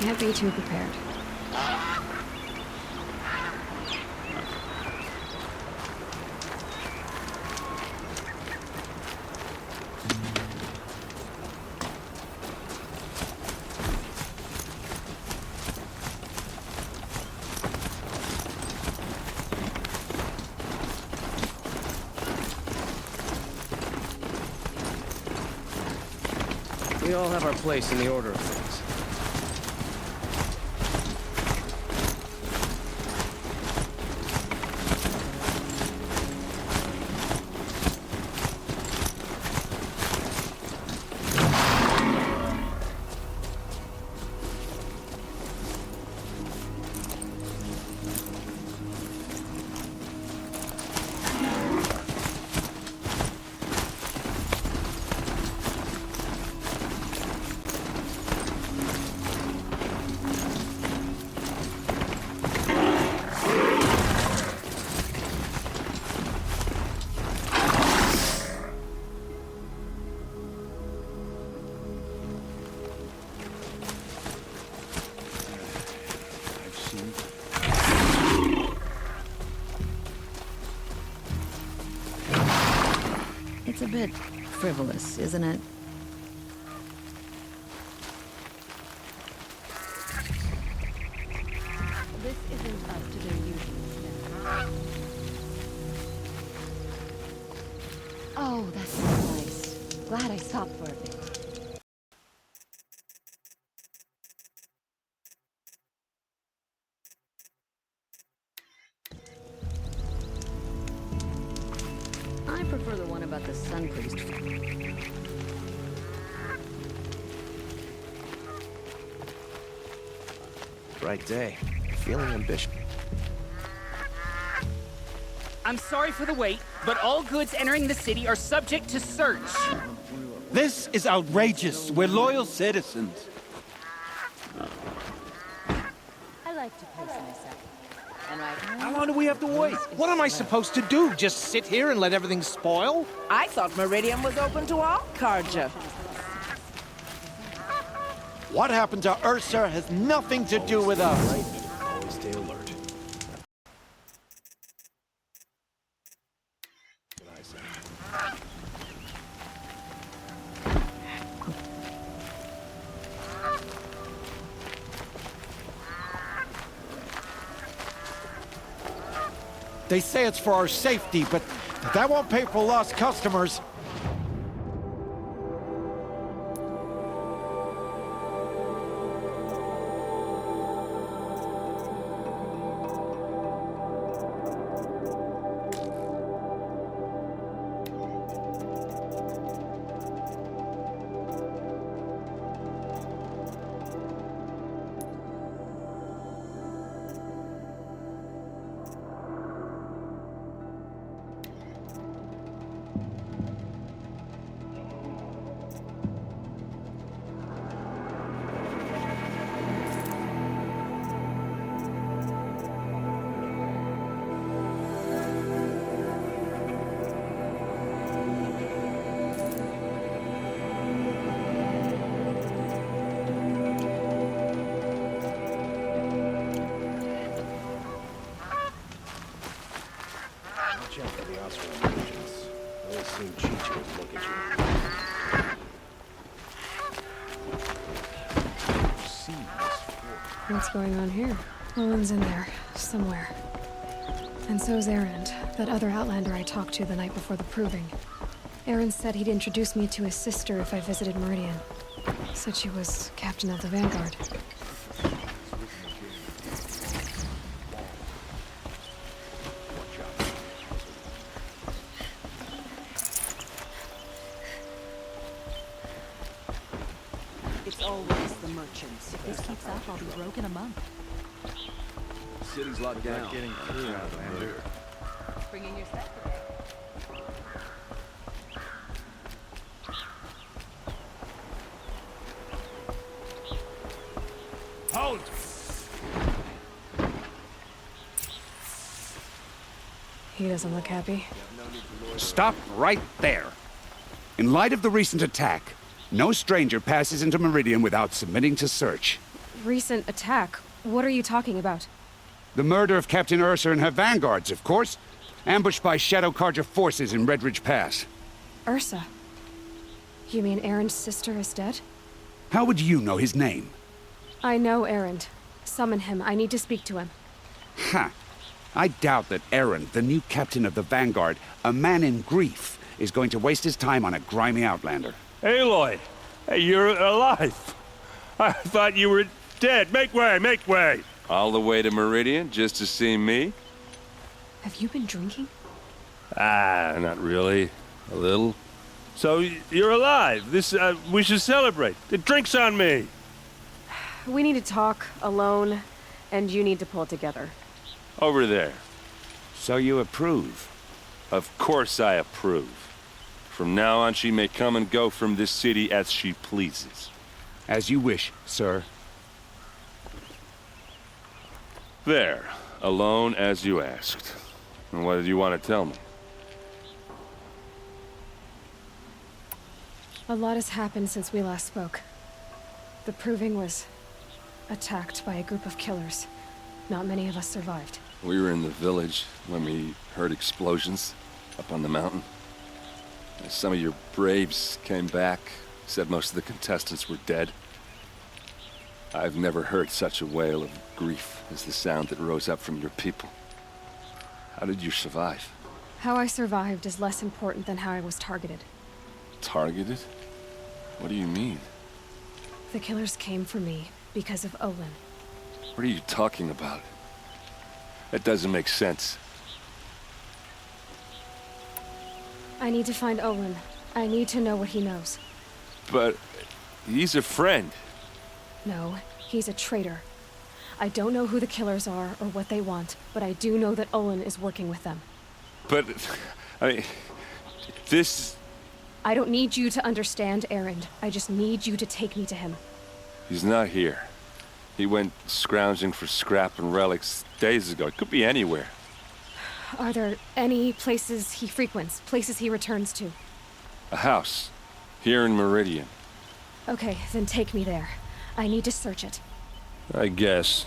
can't be too prepared. We all have our place in the order of things. It's a bit frivolous, isn't it? This isn't up to their usual standard. Oh, that's so nice. Glad I stopped for a bit. I prefer the one about the Sun Priest. Bright day. Feeling ambitious. I'm sorry for the wait, but all goods entering the city are subject to search. This is outrageous. We're loyal citizens. I like to place myself. And right now, How long do we have to wait? What am I supposed to do? Just sit here and let everything spoil? I thought Meridian was open to all Carja. What happened to Ursa has nothing to do with us. Always stay alert. They say it's for our safety, but that won't pay for lost customers. Watch out for the Osprey agents. Always seem Chicho to look at you. what's going on here? Owen's in there, somewhere. And so's Erend, that other Outlander I talked to the night before the proving. Erend said he'd introduce me to his sister if I visited Meridian. Said she was captain of the Vanguard. It's always the merchants. If this keeps up, I'll be broke in a month. City's locked down. Getting through, Outlander. Bringing your set today. Hold! He doesn't look happy. Stop right there. In light of the recent attack, no stranger passes into Meridian without submitting to search. recent attack. What are you talking about? The murder of Captain Ursa and her vanguards, of course. Ambushed by Shadow Carja forces in Redridge Pass. Ursa? You mean Erin's sister is dead? How would you know his name? I know Erend. Summon him. I need to speak to him. Ha! I doubt that Erend, the new captain of the Vanguard, a man in grief, is going to waste his time on a grimy outlander. Aloy! Hey, you're alive! I thought you were dead. Make way, make way! All the way to Meridian just to see me? Have you been drinking? Ah, not really. A little. So, you're alive. We should celebrate. The drink's on me. We need to talk alone, and you need to pull it together. Over there. So you approve? Of course I approve. From now on, she may come and go from this city as she pleases. As you wish, sir. There. Alone as you asked. And what did you want to tell me? A lot has happened since we last spoke. The Proving was attacked by a group of killers. Not many of us survived. We were in the village when we heard explosions up on the mountain. Some of your braves came back, said most of the contestants were dead. I've never heard such a wail of grief as the sound that rose up from your people. How did you survive? How I survived is less important than how I was targeted. Targeted? What do you mean? The killers came for me because of Olin. What are you talking about? That doesn't make sense. I need to find Olin. I need to know what he knows. But he's a friend. No, he's a traitor. I don't know who the killers are or what they want, but I do know that Olin is working with them. But, I mean, this... I don't need you to understand Erend. I just need you to take me to him. He's not here. He went scrounging for scrap and relics days ago. It could be anywhere. Are there any places he frequents, places he returns to? A house. Here in Meridian. Okay, then take me there. I need to search it. I guess.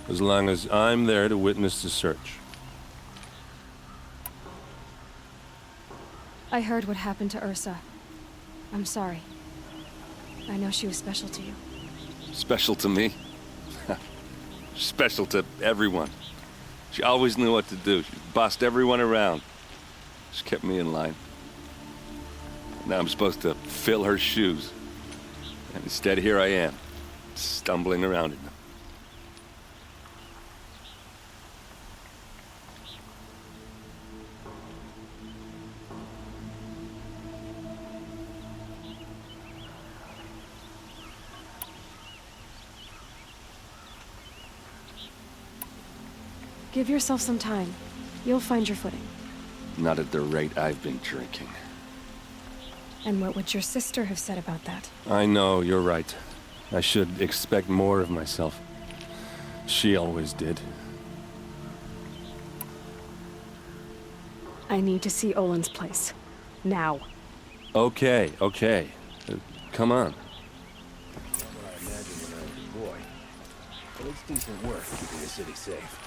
As long as I'm there to witness the search. I heard what happened to Ursa. I'm sorry. I know she was special to you. Special to me? Special to everyone. She always knew what to do. She bossed everyone around. She kept me in line. Now I'm supposed to fill her shoes. And instead, here I am, stumbling around in them. Give yourself some time. You'll find your footing. Not at the rate I've been drinking. And what would your sister have said about that? I know, you're right. I should expect more of myself. She always did. I need to see Olin's place. Now. Okay, okay. Come on. That's what I imagined when I was a boy. But it's decent work keeping the city safe.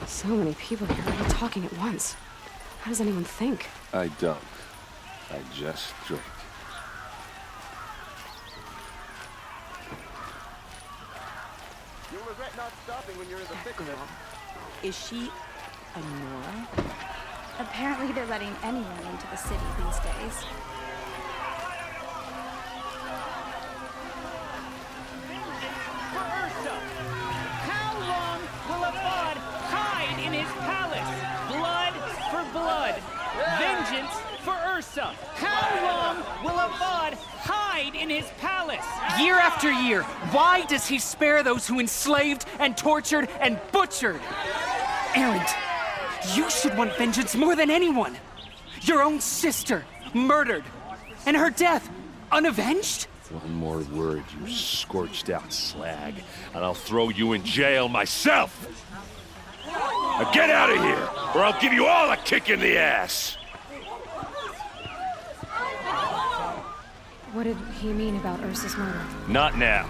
So many people here all talking at once. How does anyone think? I don't. I just drink. You'll regret not stopping when you're in the thick of it. Is she a Nora? Apparently they're letting anyone into the city these days. For Ursa! How long will Avad hide in his palace? Blood for blood. Vengeance for Ursa. How long will Avad hide in his palace? Year after year, why does he spare those who enslaved and tortured and butchered? Erend, you should want vengeance more than anyone. Your own sister, murdered. And her death, unavenged? One more word, you scorched out slag, and I'll throw you in jail myself! Now get out of here, or I'll give you all a kick in the ass! What did he mean about Ursa's murder? Not now.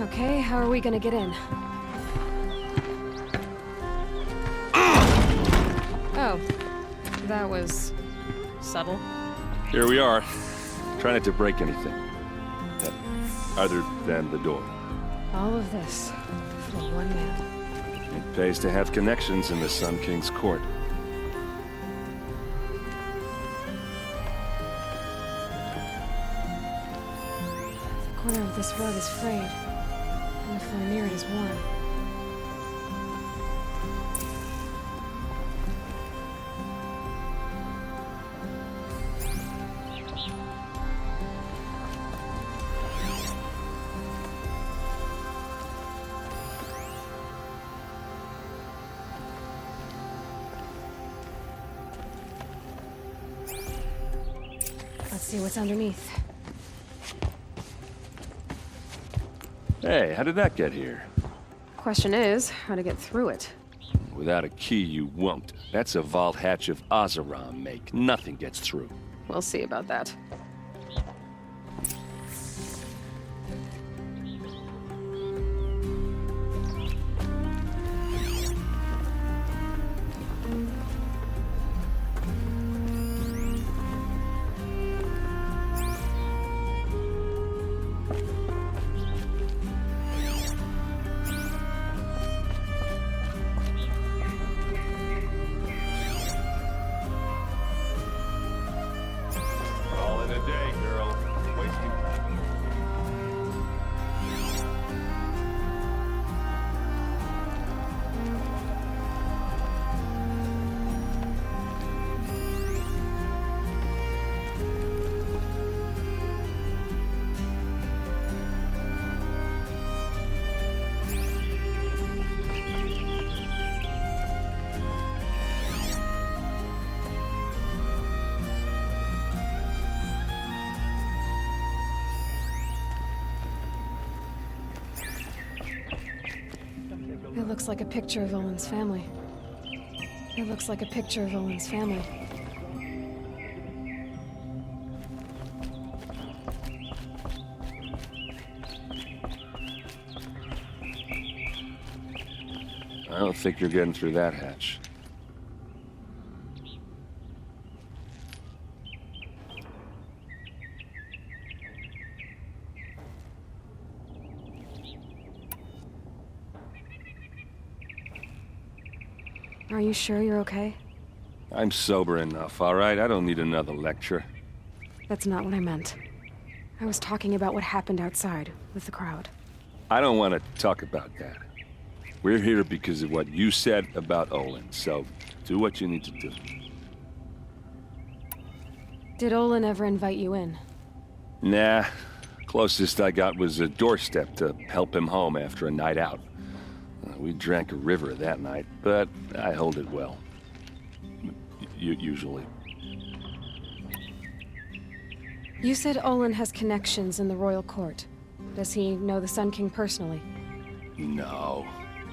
Okay, how are we gonna get in? Oh, that was subtle. Here we are. Try not to break anything. Other than the door. All of this for one man. It pays to have connections in the Sun King's court. The corner of this rug is frayed, and the floor near it is worn. Let's see what's underneath. Hey, how did that get here? Question is, how to get through it. Without a key, you won't. That's a vault hatch of Oseram make. Nothing gets through. We'll see about that. All in a day, girl. Wasting time. It looks like a picture of Olin's family. It looks like a picture of Olin's family. I don't think you're getting through that hatch. Are you sure you're okay? I'm sober enough, all right? I don't need another lecture. That's not what I meant. I was talking about what happened outside with the crowd. I don't want to talk about that. We're here because of what you said about Olin, so do what you need to do. Did Olin ever invite you in? Nah. Closest I got was a doorstep to help him home after a night out. We drank a river that night, but I hold it well. Usually. You said Olin has connections in the royal court. Does he know the Sun King personally? No.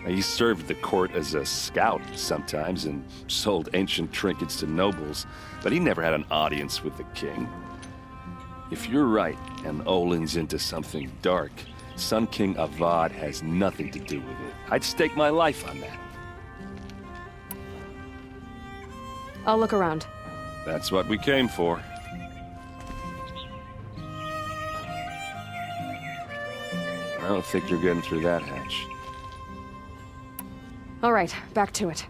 He served the court as a scout sometimes and sold ancient trinkets to nobles, but he never had an audience with the king. If you're right, and Olin's into something dark, Sun King Avad has nothing to do with it. I'd stake my life on that. I'll look around. That's what we came for. I don't think you're getting through that hatch. All right, back to it.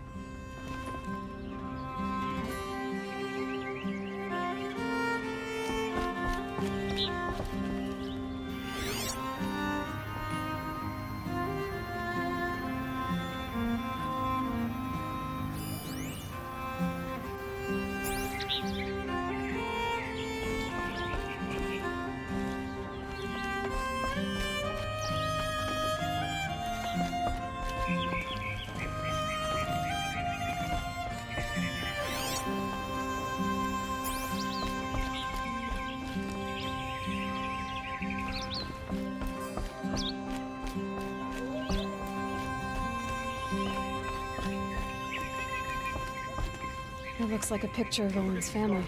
It looks like a picture of Owen's family.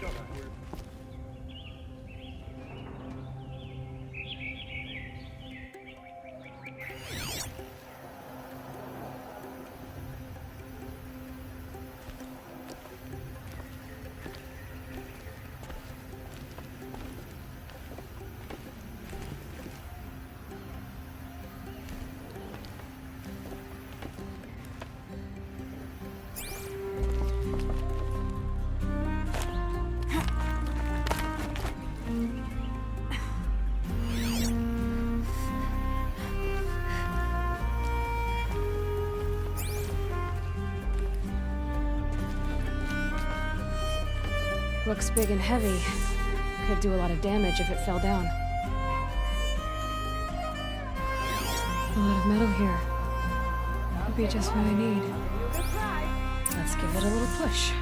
Looks big and heavy. Could do a lot of damage if it fell down. A lot of metal here. Could be just what I need. Let's give it a little push.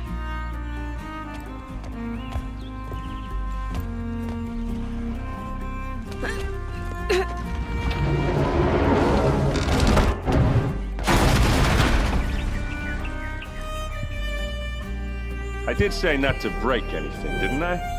I did say not to break anything, didn't I?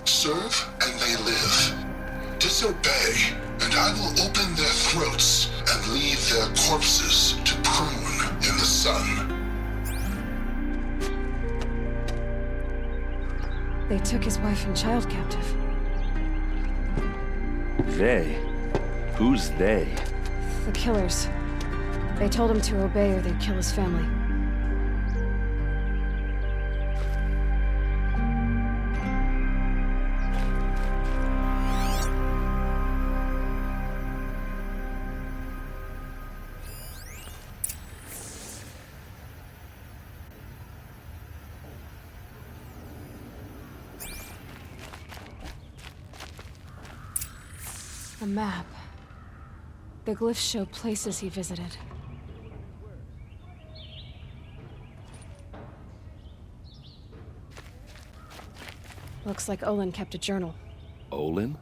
Serve and they live. Disobey, and I will open their throats and leave their corpses to prune in the sun. They took his wife and child captive. They? Who's they? The killers. They told him to obey or they'd kill his family. A map. The glyphs show places he visited. Looks like Olin kept a journal. Olin?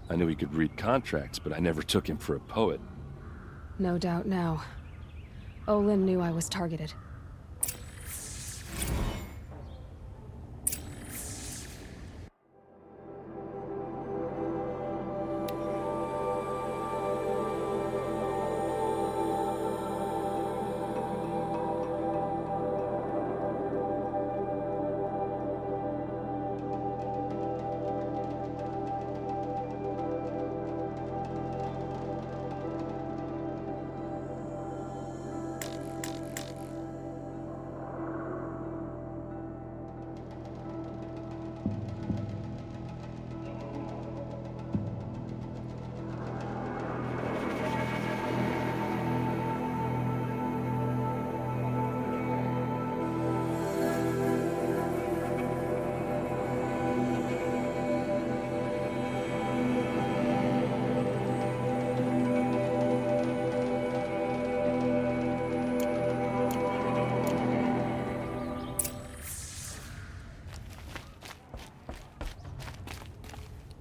I knew he could read contracts, but I never took him for a poet. No doubt now. Olin knew I was targeted.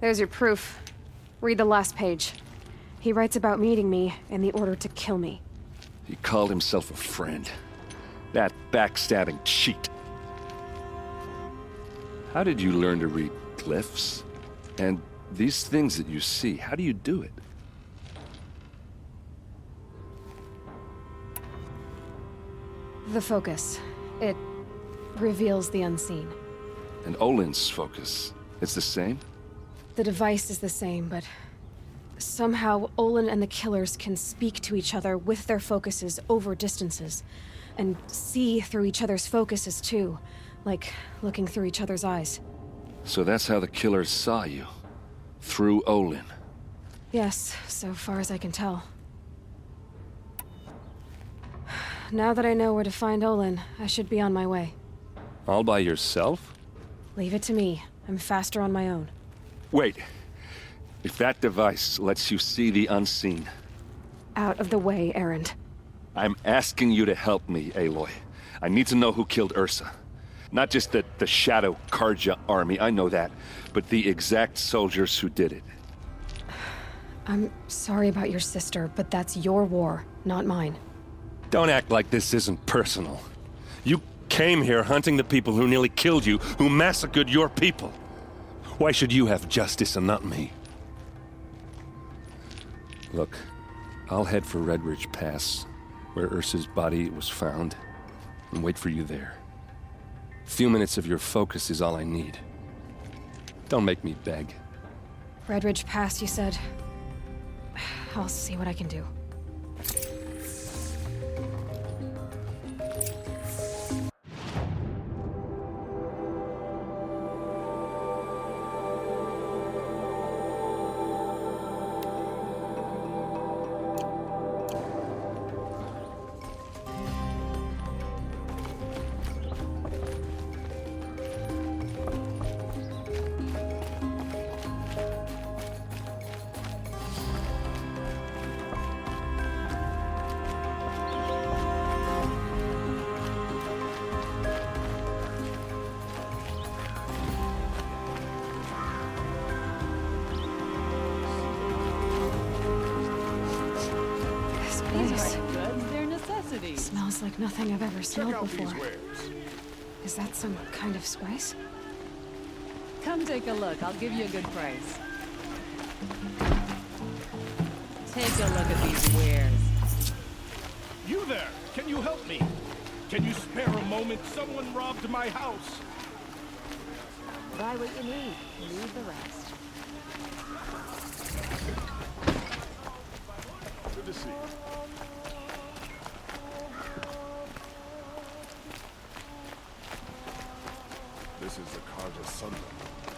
There's your proof. Read the last page. He writes about meeting me and the order to kill me. He called himself a friend. That backstabbing cheat. How did you learn to read glyphs? And these things that you see, how do you do it? The focus. It reveals the unseen. And Olin's focus, it's the same? the device is the same, but somehow Olin and the killers can speak to each other with their focuses over distances, and see through each other's focuses too, like looking through each other's eyes. So that's how the killers saw you. Through Olin. Yes, so far as I can tell. Now that I know where to find Olin, I should be on my way. All by yourself? Leave it to me. I'm faster on my own. Wait. If that device lets you see the unseen... Out of the way, Erend. I'm asking you to help me, Aloy. I need to know who killed Ursa. Not just the Shadow Karja army, I know that, but the exact soldiers who did it. I'm sorry about your sister, but that's your war, not mine. Don't act like this isn't personal. You came here hunting the people who nearly killed you, who massacred your people. Why should you have justice and not me? Look, I'll head for Redridge Pass, where Ursa's body was found, and wait for you there. A few minutes of your focus is all I need. Don't make me beg. Redridge Pass, you said? I'll see what I can do. Smells like nothing I've ever smelled before. Is that some kind of spice? Come take a look. I'll give you a good price. Take a look at these wares. You there! Can you help me? Can you spare a moment? Someone robbed my house. Buy what you need. Leave the rest. Good to see you. This is the Karja Sunlight.